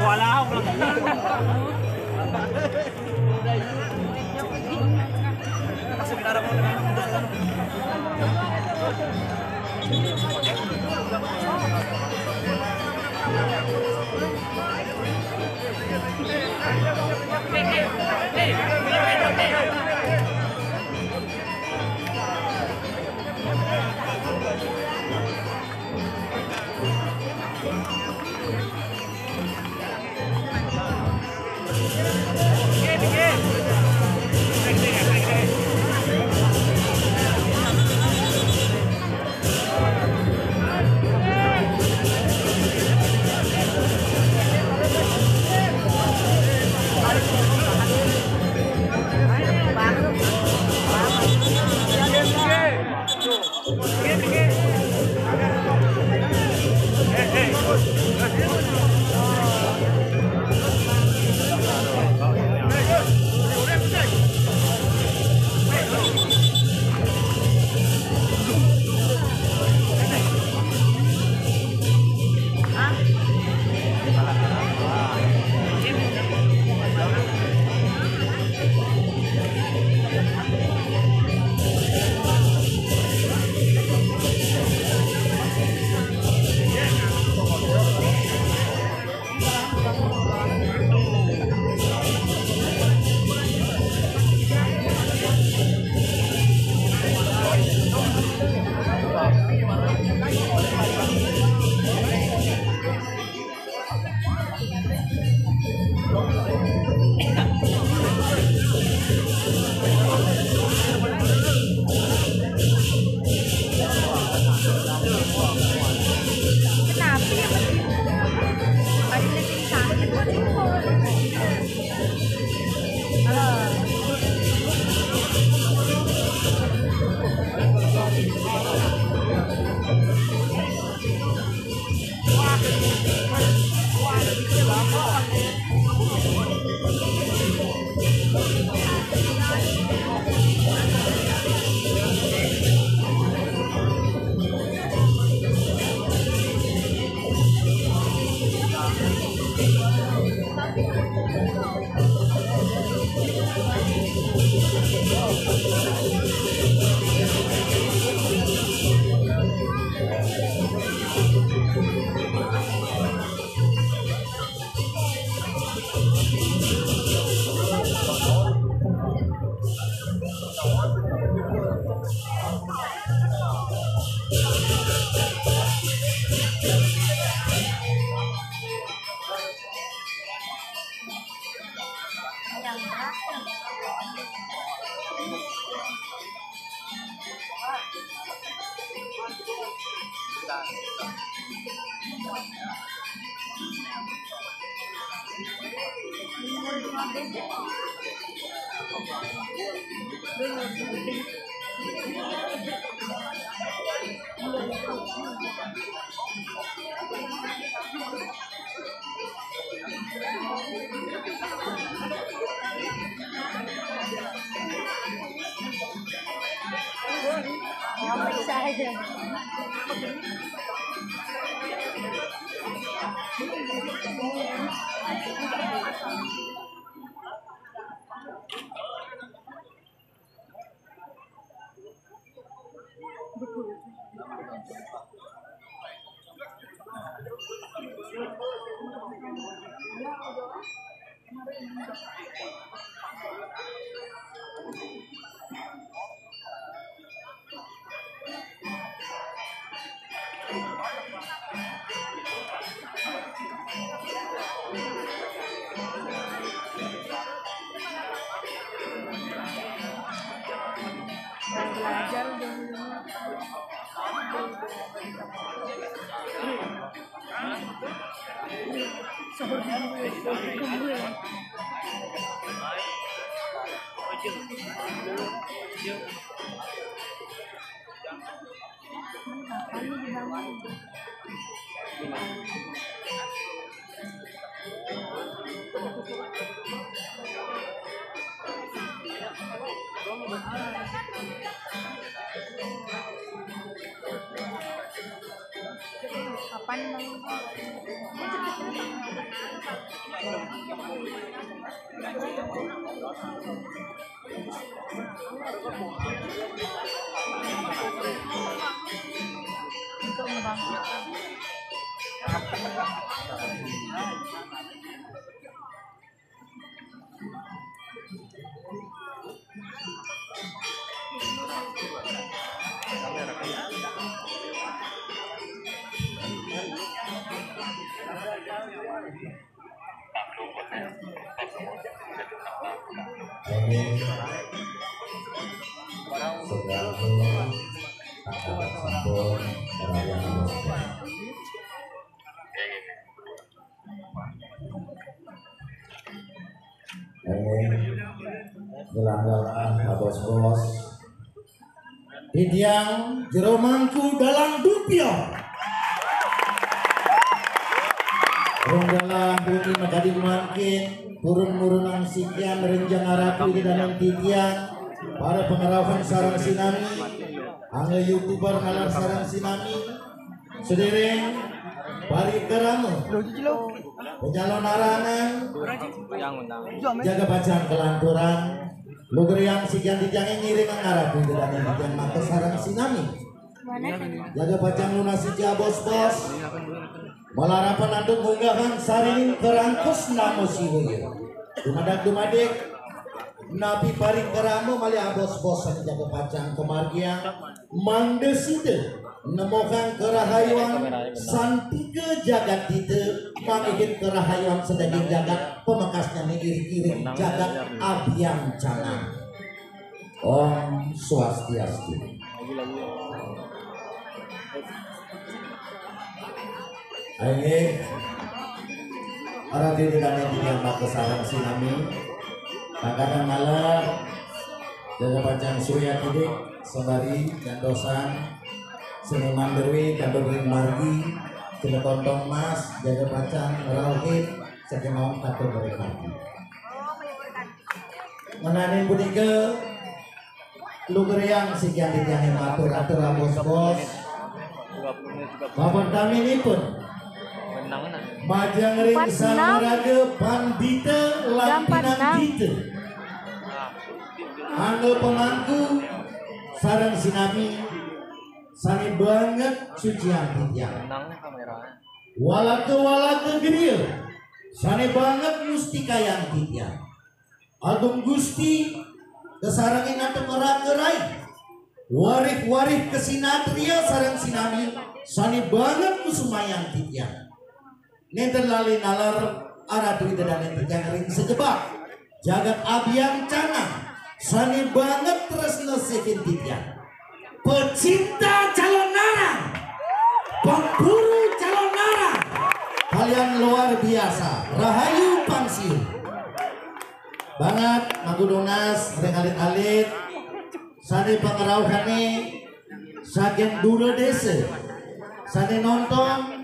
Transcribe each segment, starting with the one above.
Wala ako lang. Kasi binara mo na belajar dulu. Kapan Gelang-gelang bos-bos Didiang jeromangku dalam dupio Ronggalah bumi magadi makin turun-murunang sikian renjang arapi di dalam titian para pengarahan sarang sinami angga youtuber ngalar sarang sinami sedereng bari keramu penyalon arangan jaga bacaan kelanturan luger yang sikian dijangin ngiring ngarapi di dalam titian maka sarang sinami jaga bacaan lunasi bos-bos malarapan anduk munggahan saring kerangkus namo siwir dumadak-dumadik nabi paring keramu mali abos-bosan jaga pacang kemargian mandeside nemokan kerahayuan santiga jagat itu mangigin kerahayuan sedaging jagat pemekasnya iring-iring jagat abiang canang Om Swastiastu. Ayo, orang di dalam yang maka sarang sinami, kadang malam jaga bacaan surya tidik, sembari dan dosan, seniman derwi, kandung margi, ciletontong mas, jaga bacaan rauhid, sekemau atur berikati. Menanin budike, luger yang sekian dijangin atur bos-bos, bapak kami ini pun. Majang ring sangraga pandita lampinang dita anggo pemangku sarang sinami sani banget sucian tiang walake gede sani banget mustika yang tiang agung gusti kesarangin atau merak-gerai warih kesinatria sarang sinami sani banget musumayang tiang nenten lali nalar arah duit dan nenten ring sejebak jagat abiang canang sani banget terus nasihin tiang pecinta calon narang pemburu calon narang kalian luar biasa rahayu pangsiu banget magudonas alit-alit sani pangerauhane saking dura desa sani nonton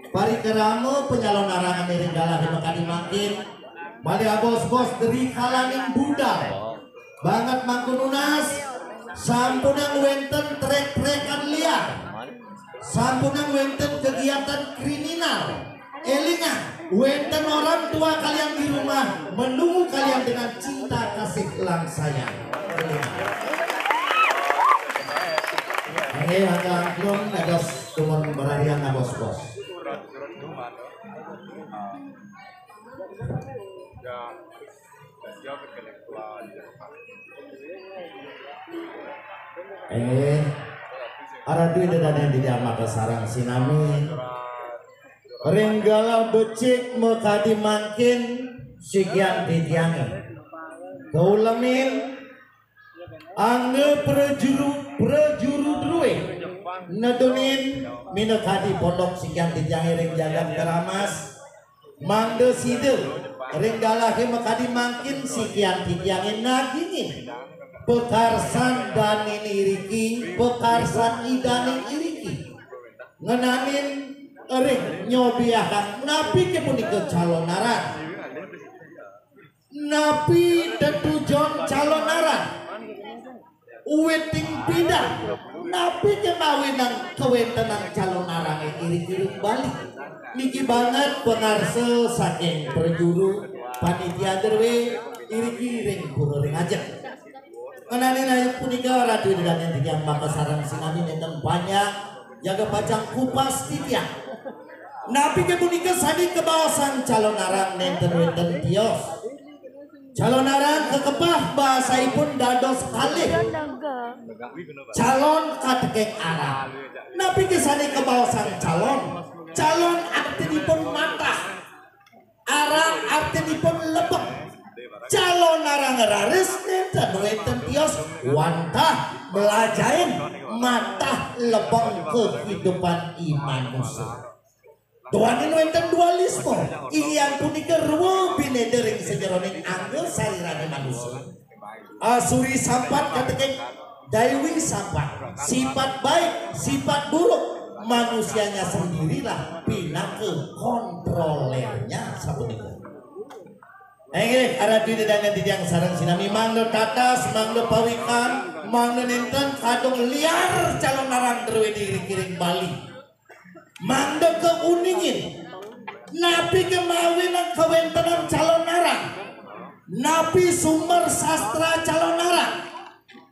pari keramu penyalon arangan miring dalam makani makin bali bos-bos dari kalaning budal banget mangkununas sampunang wenten trek-trekan liar sampunang wenten kegiatan kriminal elingan wenten orang tua kalian di rumah menunggu kalian dengan cinta kasih lang sayang ini agak belum nedos cuman berharian na bos-bos arah duit dan di dalam mata sarang sinami renggala becik mekadi makin sikian titiangi kaulamil angge prejuru druwe nedonin minekadi pondok sikian titiangi ring jagat keramas mangde side renggala ke mekadi makin sikian titiangi nagingin pekarsan danin iriki pekarsan idanin iriki ngenanin ering nyobiakan napi kepuni ke calonaran napi tetujon calonaran uweting pindah napi kemawinan kewentenang calonaran irik-irik balik niki banget pengarsel saking perjuru panitia derwe iri-iring puring aja. Menani naik punika ratu dengan yang maka sarang sinami nenten banyak jaga pajang kupas tiang. Nabi ke punika sadi kebawasan calon arang nenten wenten tios. Calon arang kekepah bahasaipun dados kalih. Calon katekeng arang. Nabi ke sadi kebawasan calon artinipun mata. Arang artinipun lebek. Calon arang raris nenten wenten tios wantah belajain mata lebeng kehidupan iman musuh. Tuanin wenten dualisme iyang punika ruwo binedering sejeroning angel sarirane manusia. Asuri sampat katekeng daiwi sampat sifat baik sifat buruk manusianya sendirilah pinake kontrolernya sapunika. Engge arah di dengan yang sareng sinami mangdo tatas mangdo pawikan mangdo nenten kadung liar calon arang terwe diri kiring Bali. Mangdo keuningin Nabi kemawin ang kawentenan calon arang Nabi sumber sastra calon arang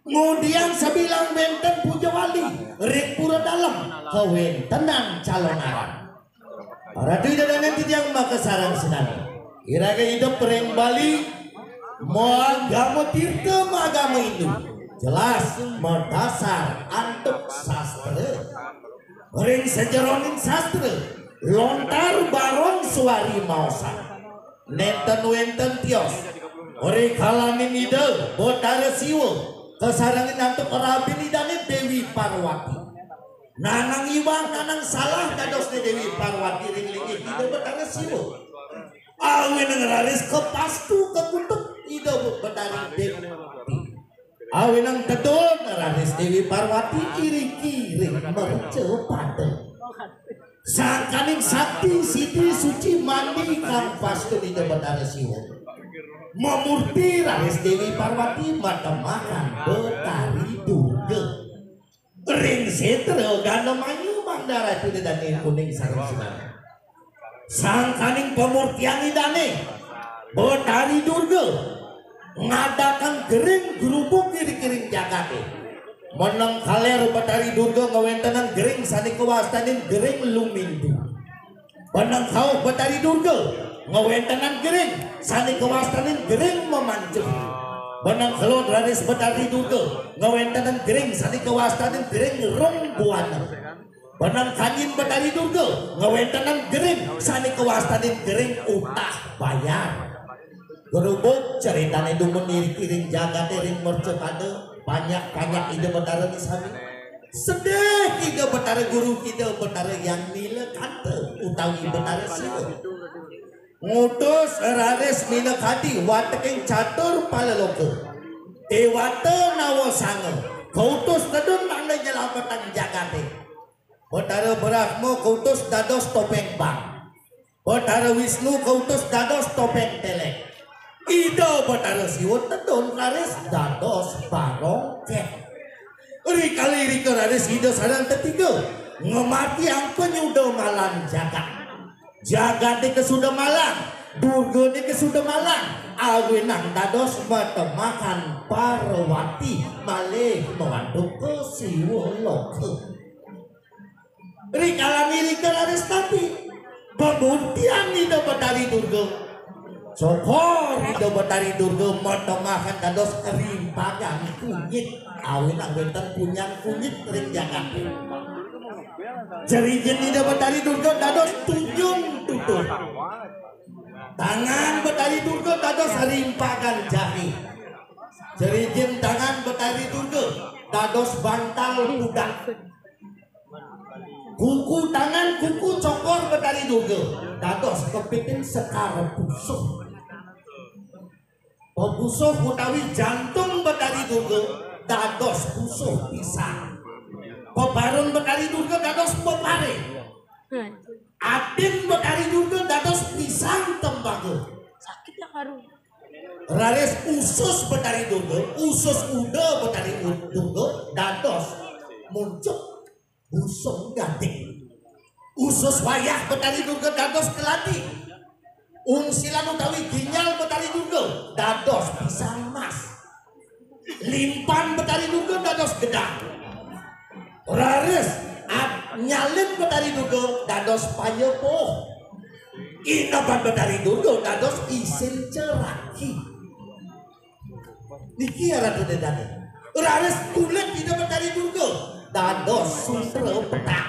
kemudian sebilang benten puja wali rek pura dalam kawentenan calon arang para tuh dengan yang maka sarang sinami iraga hidup pereng Bali mau agama tirta mau agama Hindu jelas mau dasar antuk sastra ring sejeroning sastra lontar barong suari mausa nenten wenten tios ori kalamin ide botare siwo kesarangin antuk rabin idane Dewi Parwati nanang iwang nanang salah dados Dewi Parwati ring lingi ide botare siwo awin ngeraris kepastu kekutuk ide botare Dewi Parwati awinang tedon ranis Dewi Parwati kiri-kiri mercepada sangkaning sakti siti suci mandi kang pastu di depan siwo memurti ranis Dewi Parwati mata makan betari durga ring setre ganda manyu mandara itu dan kuning sarang sinami sangkaning pemurtian idane betari durga ngadakan gering gerubuk kiri-kiring jagate menang kaler batari durga ngawentenan gering sani kewastanin gering lumindu menang kau batari durga ngawentenan gering sani kewastanin gering memanjung menang kalau raris batari durga ngawentenan gering sani kewastanin gering rong buana menang kanyin batari durga ngawentenan gering sani kewastanin gering utah bayar gerubuk ceritane dumun kiring jagat ring mercekade banyak ide betara di sami sedih ide betara guru ide betara yang nila kante utawi betara siwa ngutus raris nila kadi wateking catur palaloke dewata nawa sanga kautus tedun mana nyelamatan jagate betara Brahma kautus dados topeng bang betara Wisnu kautus dados topeng telek ida batara siwa tedon raris dados barongkeh rikali raris ida sarang ketiga ngemati ang penyuda malang jagat di kesuda malang durga di kesuda malang awinang dados mata makan Parwati malih mengandung ke siwa loke rikalani raris tapi pembuktian ida batari durga Sokor ida batari durga mata makan dados rimpagan kunyit awin anggetan punyan kunyit ring jagat jerijen ida batari durga dados tunjung tutur tangan batari durga dados rimpagan jahe jerijen tangan batari durga dados bantal kuda kuku tangan kuku cokor batari durga dados kepiting sekar busuk pebusuh utawi jantung betari durga dados busuh pisang pebarun betari durga dados pepare atin betari durga dados pisang tembaga sakit ya karu raris usus betari durga usus uda betari durga dados muncul busung gading usus wayah betari durga dados kelati Ungsilan utawi ginjal Betari Durga dados pisang mas. Limpan Betari Durga dados gedang. Rares nyalin Betari Durga dados payepoh. Inoban Betari Durga dados isin ceraki. Niki arah dedane. Rares kulit tidak Betari Durga dados sutra petak.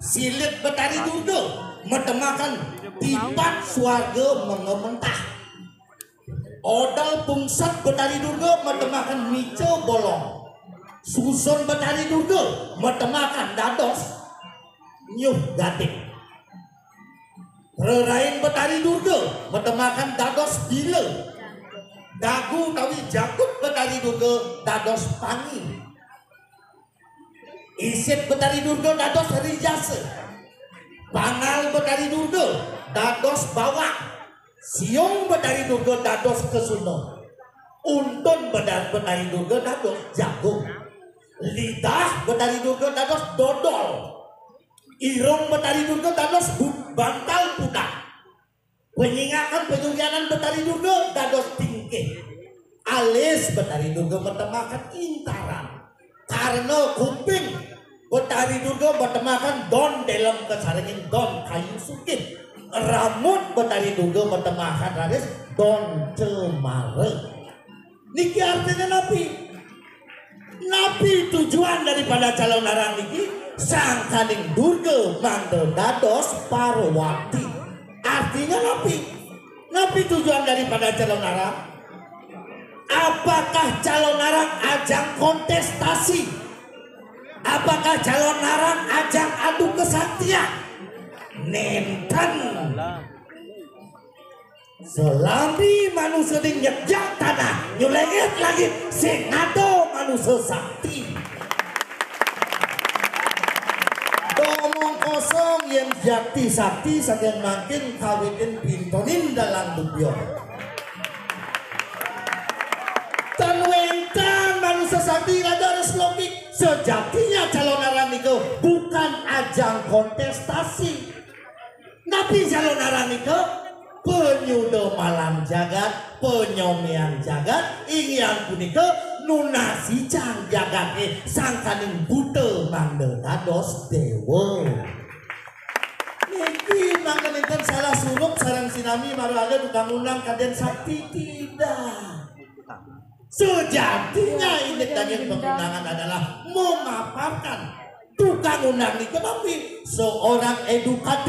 Silit Betari Durga metemakan tipat swarga mengementah. Odal pungsat Betari Durga metemakan mico bolong. Susun Betari Durga metemakan dados nyuh gatik. Rerain Betari Durga metemakan dados bila. Dagu tawi jakut Betari Durga dados pangi. Isit Betari Durga dados rijasa. Pangal Betari Durga dados bawang. Siung Betari Durga dados kesuno. Untun Betari Durga dados jagung. Lidah Betari Durga dados dodol. Irung Betari Durga dados bantal pudak. Penyingakan penyungganan Betari Durga dados tingkih. Alis Betari Durga metemakan intaran. Karena kuping Betari Durga metemakan don dalam kesaringin don kayu sukit. Rambut Betari Durga metemakan raris don cemara. Niki artinya napi. Napi tujuan daripada calon narang niki sang kaning Durga mangde dados Parwati. Artinya napi. Napi tujuan daripada calon narang. Apakah calon narang ajang kontestasi? Apakah calon narang ajang adu kesaktian? Nenten. Selami manusia di nyejak tanah nyulengit lagi sing ado manusia sakti. Domong kosong yang jakti sakti saking makin kawitin pintonin dalam dubyo. Tanwentang manusia sakti rada harus logik. Sejatinya calon narang itu bukan ajang kontestasi. Tapi calon narang itu penyudo malam jagat, penyomian jagat, ingin punika nunasi cang jagat sangkaning buta mangde dados dewa. Niki mangkeninten salah surup sarang sinami maruaga tukang undang kaden sakti tidak. Sejatinya ini tanya pengundangan adalah memaparkan tukang undang itu tapi seorang edukatif